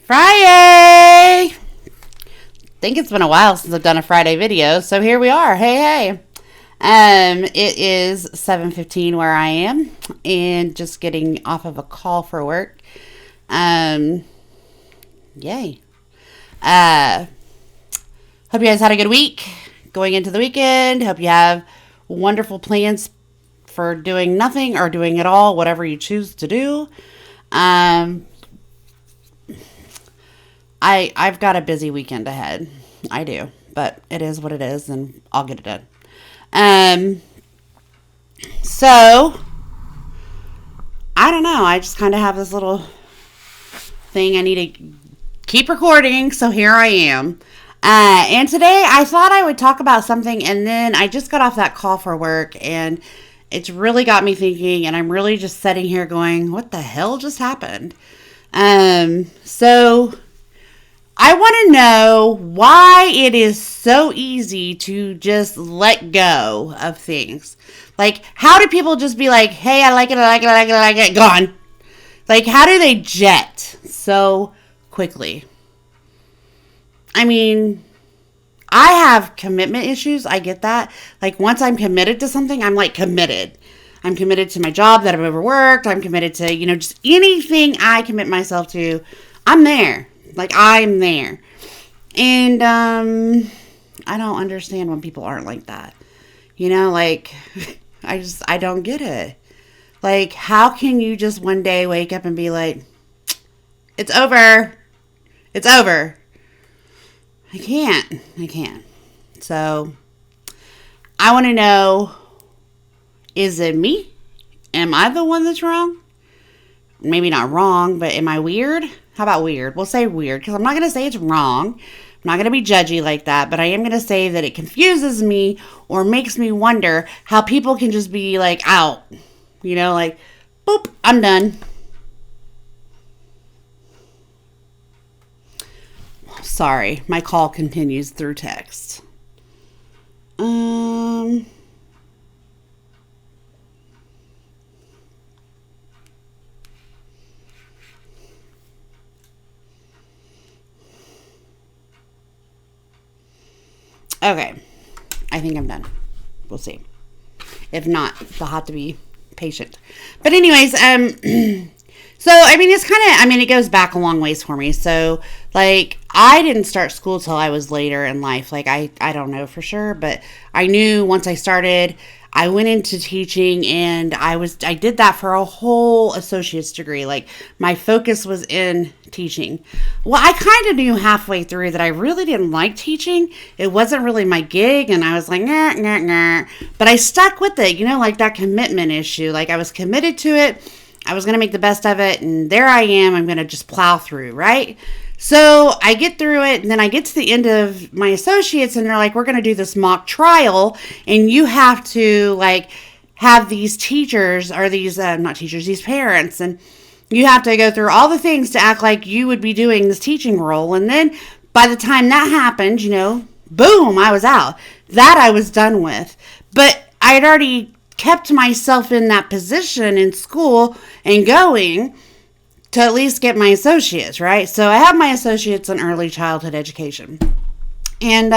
Friday! Think it's been a while since I've done a Friday video, so here we are. Hey. It is 7:15 where I am, and just getting off of a call for work. Yay. Hope you guys had a good week going into the weekend. Hope you have wonderful plans for doing nothing or doing it all, whatever you choose to do. I've got a busy weekend ahead. I do, but it is what it is, and I'll get it done. So I don't know. I just kind of have this little thing I need to keep recording, so here I am. And today I thought I would talk about something, and then I just got off that call for work, and it's really got me thinking, and I'm really just sitting here going, what the hell just happened? So I want to know why it is so easy to just let go of things. Like, how do people just be like, hey, I like it, gone? Like, how do they jet so quickly? I mean, I have commitment issues. I get that. Like, once I'm committed to something, I'm like committed. I'm committed to my job that I've overworked. I'm committed to, just anything I commit myself to. I'm there. Like, I'm there. And I don't understand when people aren't like that. Like, I don't get it. Like, how can you just one day wake up and be like, it's over. It's over. I can't. So, I want to know, is it me? Am I the one that's wrong? Maybe not wrong, but am I weird? How about weird? We'll say weird, because I'm not going to say it's wrong. I'm not going to be judgy like that, but I am going to say that it confuses me or makes me wonder how people can just be like out. Like, boop, I'm done. Sorry, my call continues through text. Okay, I think I'm done. We'll see. If not, they'll have to be patient. But anyways, so, it's it goes back a long ways for me. So, like, I didn't start school till I was later in life. Like, I don't know for sure, but I knew once I started, I went into teaching, and I did that for a whole associate's degree. Like, my focus was in teaching. Well, I kind of knew halfway through that I really didn't like teaching. It wasn't really my gig, and I was like, nah. But I stuck with it, like that commitment issue. Like, I was committed to it. I was going to make the best of it, and there I am. I'm going to just plow through, right? So I get through it, and then I get to the end of my associates, and they're like, we're going to do this mock trial, and you have to, like, have these teachers, or these, not teachers, these parents, and you have to go through all the things to act like you would be doing this teaching role. And then by the time that happened, boom, I was out. That I was done with. But I had already kept myself in that position in school and going to at least get my associates, right? So I have my associates in early childhood education. And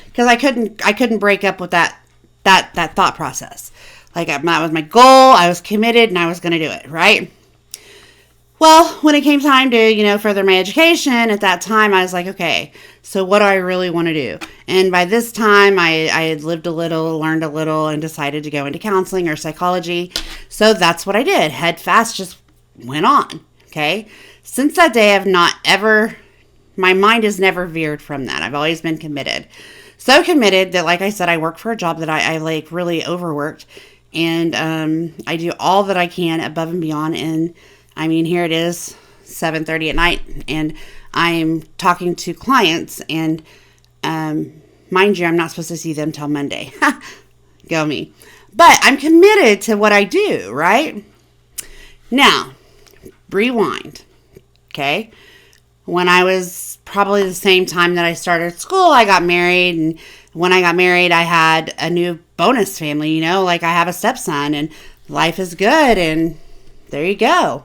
because I couldn't break up with that thought process. Like, that was my goal. I was committed, and I was going to do it, right? Well, when it came time to, further my education, at that time, I was like, okay, so what do I really want to do? And by this time, I had lived a little, learned a little, and decided to go into counseling or psychology. So that's what I did. Head fast, just went on, okay? Since that day, my mind has never veered from that. I've always been committed. So committed that, like I said, I work for a job that I like really overworked. And I do all that I can above and beyond, and here it is, 7:30 at night, and I'm talking to clients, and mind you, I'm not supposed to see them till Monday. Go me. But I'm committed to what I do, right? Now, rewind, okay? When I was probably the same time that I started school, I got married, and when I got married, I had a new bonus family, like I have a stepson, and life is good, and there you go.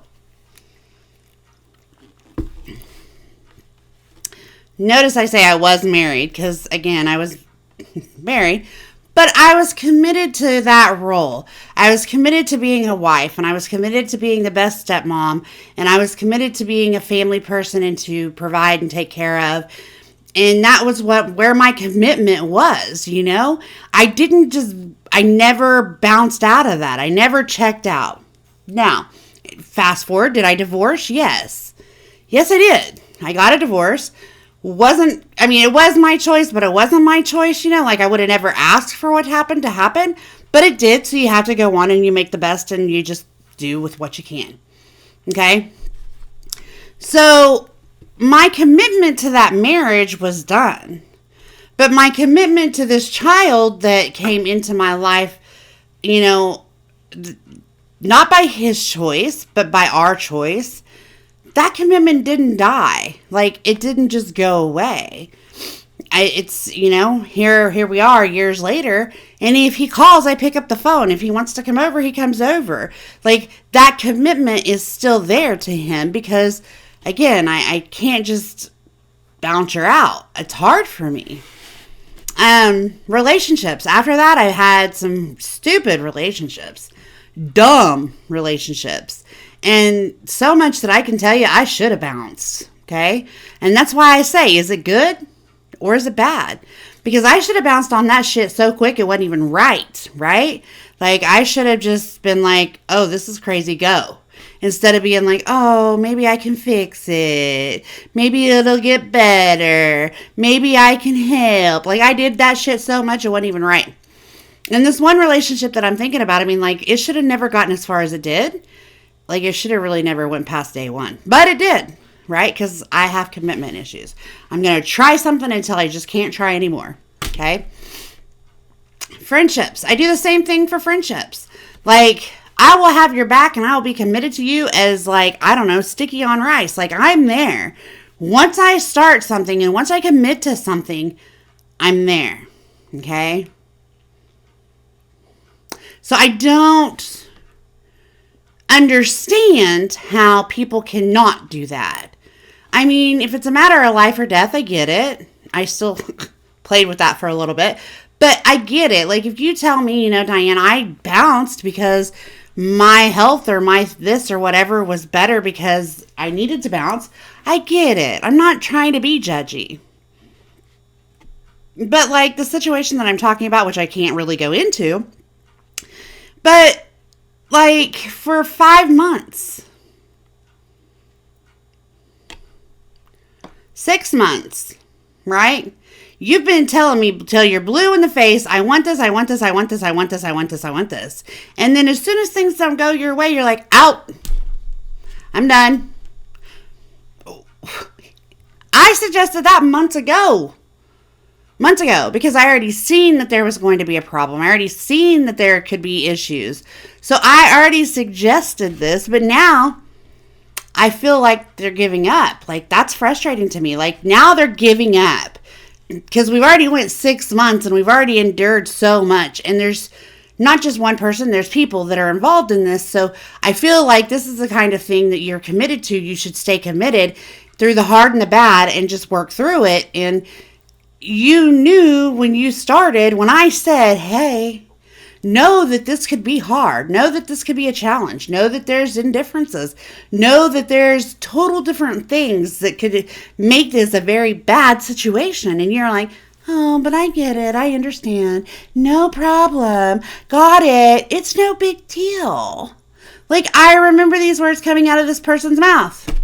Notice I say I was married because, again, I was married. But I was committed to that role. I was committed to being a wife, and I was committed to being the best stepmom, and I was committed to being a family person and to provide and take care of. And that was where my commitment was, you know? I never bounced out of that. I never checked out. Now, fast forward, did I divorce? Yes. Yes, I did. I got a divorce. It was my choice, but it wasn't my choice, you know? Like, I would have never asked for what happened to happen, but it did, so you have to go on and you make the best and you just do with what you can. Okay? So, my commitment to that marriage was done. But my commitment to this child that came into my life, you know, not by his choice, but by our choice, that commitment didn't die. Like, it didn't just go away. Here we are years later, and if he calls, I pick up the phone. If he wants to come over, he comes over. Like, that commitment is still there to him because, again, I can't just bounce her out. It's hard for me. Relationships. After that, I had some stupid relationships. Dumb relationships. And so much that I can tell you I should have bounced. Okay? And that's why I say, is it good or is it bad? Because I should have bounced on that shit so quick it wasn't even right? Like, I should have just been like, oh, this is crazy, go. Instead of being like, oh, maybe I can fix it. Maybe it'll get better. Maybe I can help. Like, I did that shit so much it wasn't even right. And this one relationship that I'm thinking about, it should have never gotten as far as it did. Like, it should have really never went past day one. But it did, right? Because I have commitment issues. I'm going to try something until I just can't try anymore, okay? Friendships. I do the same thing for friendships. Like, I will have your back and I will be committed to you as, like, I don't know, sticky on rice. Like, I'm there. Once I start something and once I commit to something, I'm there, okay? So I don't understand how people cannot do that. I mean, if it's a matter of life or death, I get it. I still played with that for a little bit, but I get it. Like, if you tell me, Diane, I bounced because my health or my this or whatever was better because I needed to bounce, I get it. I'm not trying to be judgy. But, like, the situation that I'm talking about, which I can't really go into, but, like, for 5 months, 6 months, right? You've been telling me till you're blue in the face, I want this, I want this, I want this, I want this, I want this, I want this. And then as soon as things don't go your way, you're like, out. I'm done. I suggested that months ago, because I already seen that there was going to be a problem. I already seen that there could be issues. So I already suggested this, but now I feel like they're giving up. Like, that's frustrating to me. Like, now they're giving up. Because we've already went 6 months and we've already endured so much. And there's not just one person, there's people that are involved in this. So I feel like this is the kind of thing that you're committed to. You should stay committed through the hard and the bad and just work through it. And you knew when you started, when I said, hey, know that this could be hard. Know that this could be a challenge. Know that there's indifferences. Know that there's total different things that could make this a very bad situation. And you're like, oh, but I get it. I understand. No problem. Got it. It's no big deal. Like, I remember these words coming out of this person's mouth.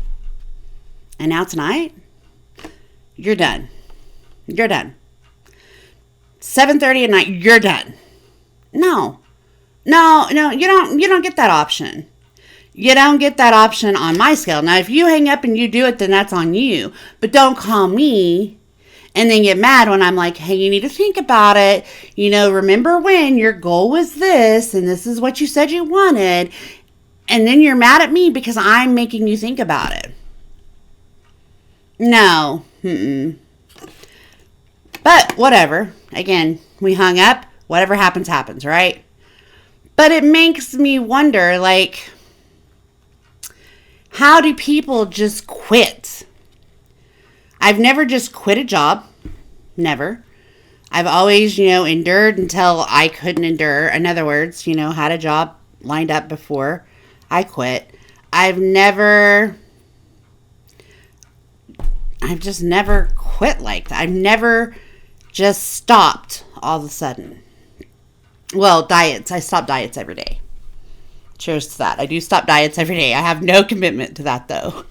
And now tonight, you're done. You're done. 7:30 at night, you're done. No, you don't get that option. You don't get that option on my scale. Now, if you hang up and you do it, then that's on you. But don't call me and then get mad when I'm like, hey, you need to think about it. Remember when your goal was this and this is what you said you wanted. And then you're mad at me because I'm making you think about it. No. But whatever. Again, we hung up. Whatever happens, happens, right? But it makes me wonder, like, how do people just quit? I've never just quit a job. Never. I've always, endured until I couldn't endure. In other words, had a job lined up before I quit. I've just never quit like that. I've never just stopped all of a sudden. Well, diets. I stop diets every day. Cheers to that. I do stop diets every day. I have no commitment to that, though.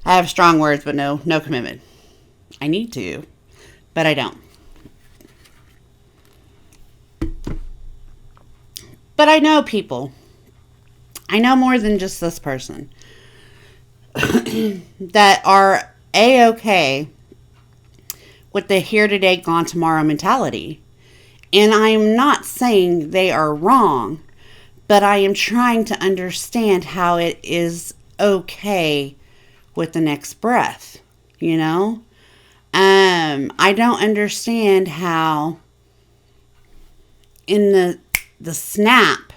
I have strong words, but no commitment. I need to, but I don't. But I know people. I know more than just this person that are A-okay with the here today, gone tomorrow mentality. And I am not saying they are wrong, but I am trying to understand how it is okay with the next breath, I don't understand how in the snap,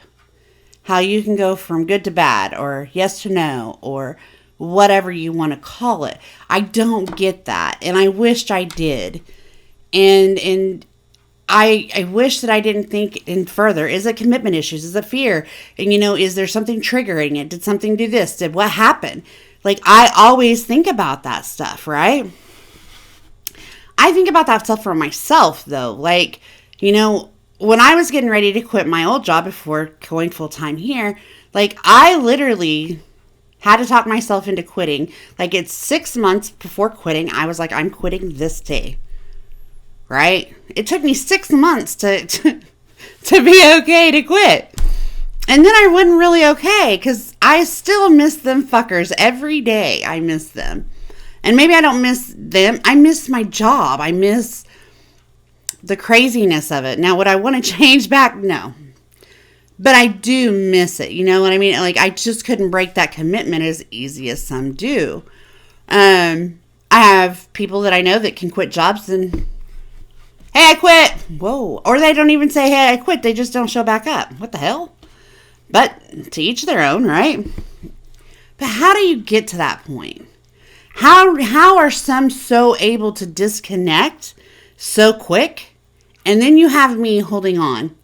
how you can go from good to bad or yes to no or whatever you want to call it. I don't get that. And I wished I did. And I wish that I didn't think in further. Is it commitment issues? Is it fear? And, is there something triggering it? Did something do this? Did what happen? Like, I always think about that stuff, right? I think about that stuff for myself, though. Like, when I was getting ready to quit my old job before going full time here, like, I literally had to talk myself into quitting. Like, it's 6 months before quitting. I was like, I'm quitting this day. Right? It took me 6 months to be okay to quit. And then I wasn't really okay because I still miss them fuckers every day. I miss them. And maybe I don't miss them. I miss my job. I miss the craziness of it. Now, would I want to change back? No. But I do miss it. You know what I mean? Like, I just couldn't break that commitment as easy as some do. I have people that I know that can quit jobs and, hey, I quit. Whoa. Or they don't even say, hey, I quit. They just don't show back up. What the hell? But to each their own, right? But how do you get to that point? How are some so able to disconnect so quick? And then you have me holding on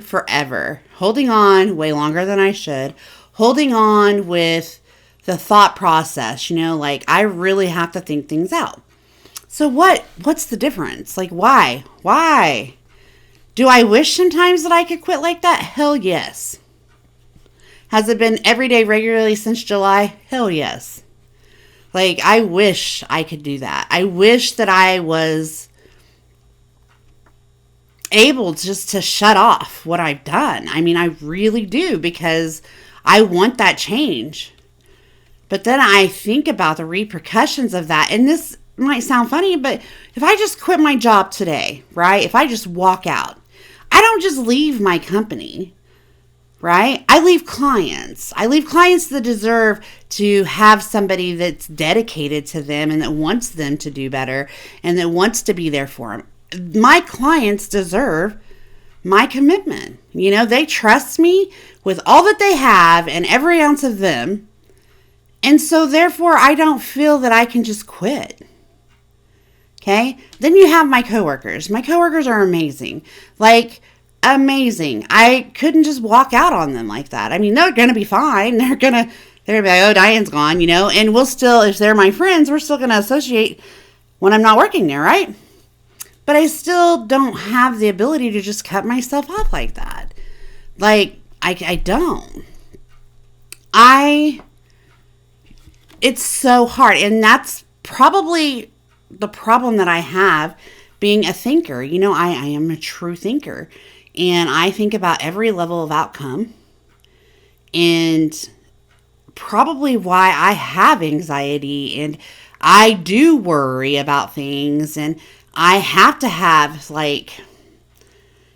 forever, holding on way longer than I should, holding on with the thought process, like I really have to think things out. So what's the difference? Like, why? Do I wish sometimes that I could quit like that? Hell yes. Has it been every day regularly since July? Hell yes. Like, I wish I could do that. I wish that I was able just to shut off what I've done. I mean, I really do, because I want that change. But then I think about the repercussions of that. And this might sound funny, but if I just quit my job today, right? If I just walk out, I don't just leave my company, right? I leave clients. I leave clients that deserve to have somebody that's dedicated to them and that wants them to do better and that wants to be there for them. My clients deserve my commitment. They trust me with all that they have and every ounce of them. And so therefore, I don't feel that I can just quit. Okay? Then you have my coworkers. My coworkers are amazing. Like, amazing. I couldn't just walk out on them like that. I mean, they're going to be fine. They're going to be like, oh, Diane's gone, and we'll still, if they're my friends, we're still going to associate when I'm not working there, right? But I still don't have the ability to just cut myself off like that. Like, I don't. It's so hard. And that's probably the problem that I have being a thinker. I am a true thinker. And I think about every level of outcome. And probably why I have anxiety. And I do worry about things. And I have to have,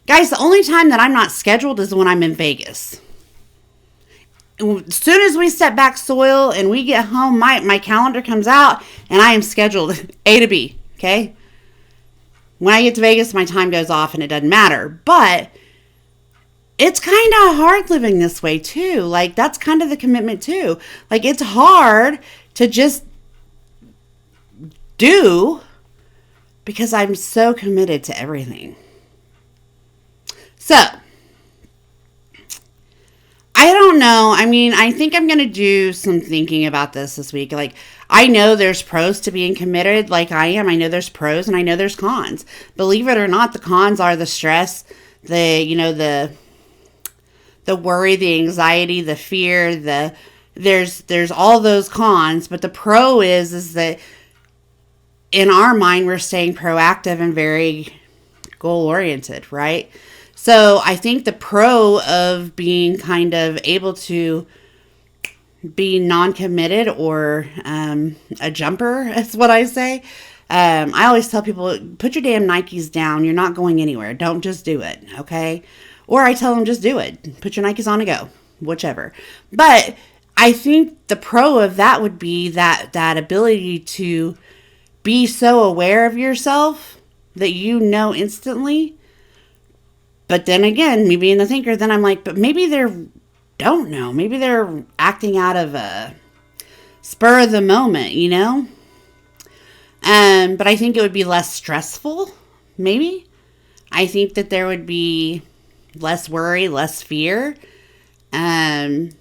guys, the only time that I'm not scheduled is when I'm in Vegas. As soon as we step back soil and we get home, my calendar comes out and I am scheduled A to B, okay? When I get to Vegas, my time goes off and it doesn't matter. But it's kind of hard living this way too. Like, that's kind of the commitment too. Like, it's hard to just do because I'm so committed to everything. So, I don't know. I mean, I think I'm going to do some thinking about this week. Like, I know there's pros to being committed like I am. I know there's pros and I know there's cons. Believe it or not, the cons are the stress, the worry, the anxiety, the fear, there's all those cons, but the pro is that in our mind we're staying proactive and very goal oriented, right? So I think the pro of being kind of able to be non-committed or a jumper is what I say. I always tell people, put your damn Nikes down. You're not going anywhere. Don't just do it, okay? Or I tell them, just do it. Put your Nikes on and go, whichever. But I think the pro of that would be that ability to be so aware of yourself that you know instantly. But then again, me being the thinker, then I'm like, but maybe don't know. Maybe they're acting out of a spur of the moment, But I think it would be less stressful, maybe. I think that there would be less worry, less fear. And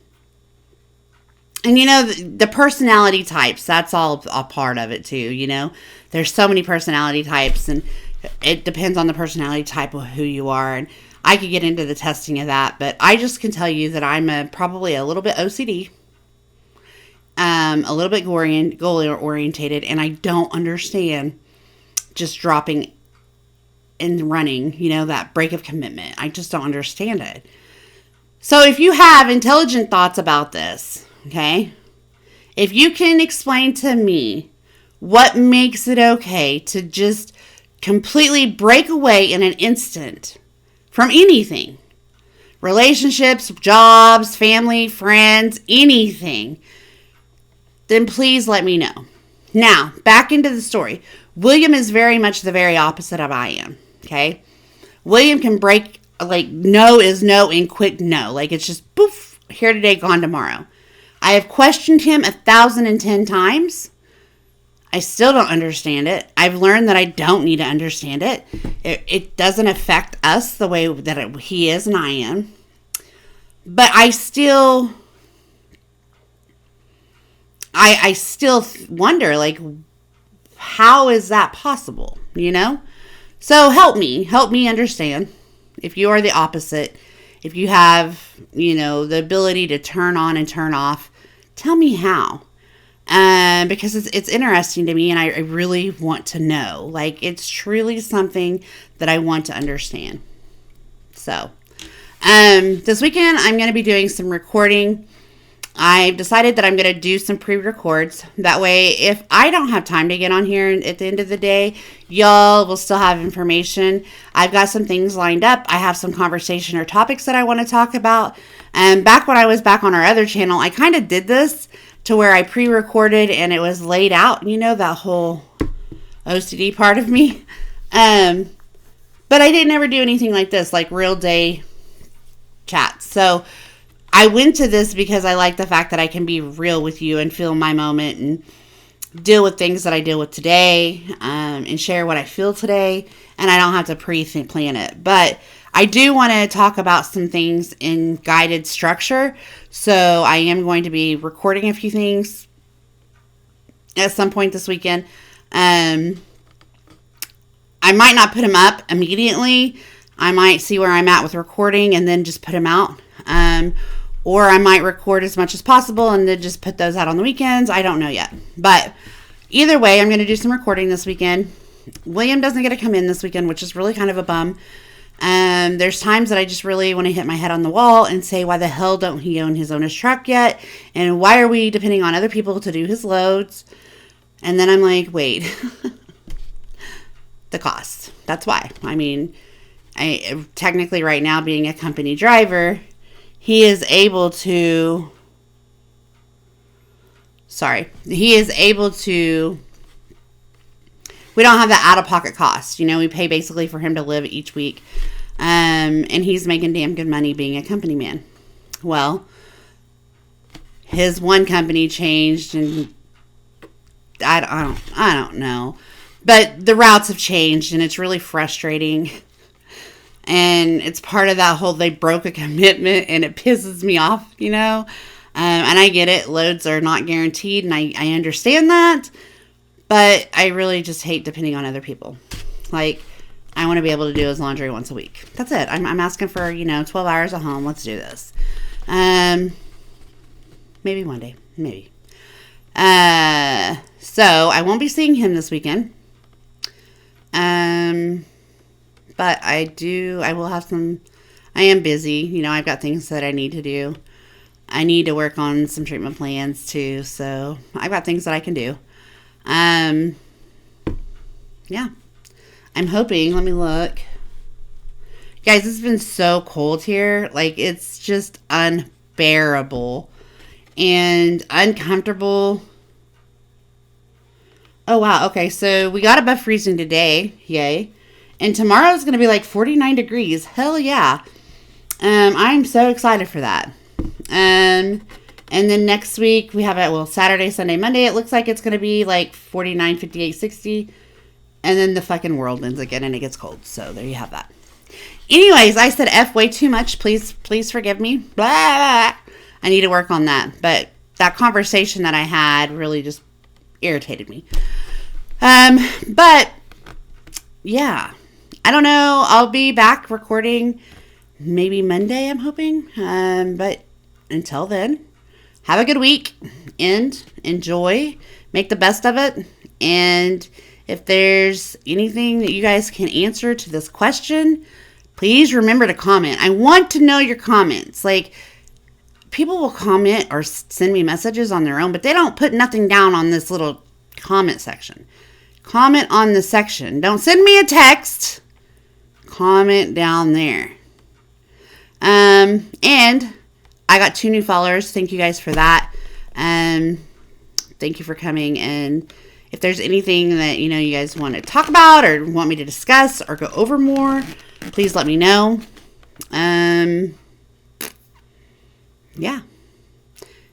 the personality types, that's all a part of it too, There's so many personality types, and it depends on the personality type of who you are. And I could get into the testing of that, but I just can tell you that I'm probably a little bit OCD, a little bit goal orientated, and I don't understand just dropping and running, that break of commitment. I just don't understand it. So if you have intelligent thoughts about this, okay, if you can explain to me what makes it okay to just completely break away in an instant from anything, relationships, jobs, family, friends, anything, then please let me know. Now, back into the story. William is very much the very opposite of I am, okay? William can break, like, no is no and quick no. Like, it's just poof, here today, gone tomorrow. I have questioned him 1,010 times. I still don't understand it. I've learned that I don't need to understand it. It doesn't affect us the way that he is and I am. But I still wonder, like, how is that possible, So help me understand. If you are the opposite, if you have, the ability to turn on and turn off, tell me how. Because it's interesting to me, and I really want to know. Like, it's truly something that I want to understand. So, this weekend I'm going to be doing some recording. I've decided that I'm going to do some pre-records. That way, if I don't have time to get on here at the end of the day, y'all will still have information. I've got some things lined up. I have some conversation or topics that I want to talk about. And back when I was back on our other channel, I kind of did this to where I pre-recorded and it was laid out, that whole OCD part of me. But I didn't ever do anything like this, like real day chats. So I went to this because I like the fact that I can be real with you and feel my moment and deal with things that I deal with today, and share what I feel today. And I don't have to pre-plan it. But I do want to talk about some things in guided structure. So I am going to be recording a few things at some point this weekend. I might not put them up immediately. I might see where I'm at with recording and then just put them out. Or I might record as much as possible and then just put those out on the weekends. I don't know yet. But either way, I'm going to do some recording this weekend. William doesn't get to come in this weekend, which is really kind of a bum. There's times that I just really want to hit my head on the wall and say, why the hell don't he own his truck yet? And why are we depending on other people to do his loads? And then I'm like, wait, the cost. That's why. I mean, I technically right now being a company driver, he is able to, we don't have the out-of-pocket cost. We pay basically for him to live each week. And he's making damn good money being a company man. Well, his one company changed and I don't know. But the routes have changed and it's really frustrating. And it's part of that whole they broke a commitment and it pisses me off, you know? And I get it. Loads are not guaranteed and I understand that. But I really just hate depending on other people. Like, I want to be able to do his laundry once a week. That's it. I'm asking for, 12 hours at home. Let's do this. Maybe one day. Maybe. So I won't be seeing him this weekend. But I will have some, I am busy. I've got things that I need to do. I need to work on some treatment plans too. So I've got things that I can do. Yeah. I'm hoping, let me look. Guys, it's been so cold here. Like, it's just unbearable and uncomfortable. Oh, wow. Okay, so we got above freezing today. Yay. And tomorrow is going to be like 49 degrees. Hell yeah. I'm so excited for that. And then next week we have it, Saturday, Sunday, Monday. It looks like it's going to be like 49, 58, 60. And then the fucking world ends again and it gets cold. So there you have that. Anyways, I said F way too much. Please forgive me. Blah, blah. I need to work on that. But that conversation that I had really just irritated me. But yeah, I don't know. I'll be back recording maybe Monday, I'm hoping. But until then, have a good week and enjoy. Make the best of it. And if there's anything that you guys can answer to this question, please remember to comment. I want to know your comments. Like, people will comment or send me messages on their own, but they don't put nothing down on this little comment section. Comment on the section. Don't send me a text. Comment down there. And I got 2 new followers. Thank you guys for that. Thank you for coming. And if there's anything that, you guys want to talk about or want me to discuss or go over more, please let me know. Yeah.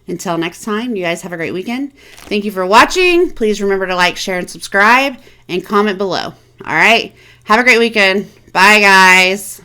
Until next time, you guys have a great weekend. Thank you for watching. Please remember to like, share, and subscribe, and comment below. All right. Have a great weekend. Bye, guys.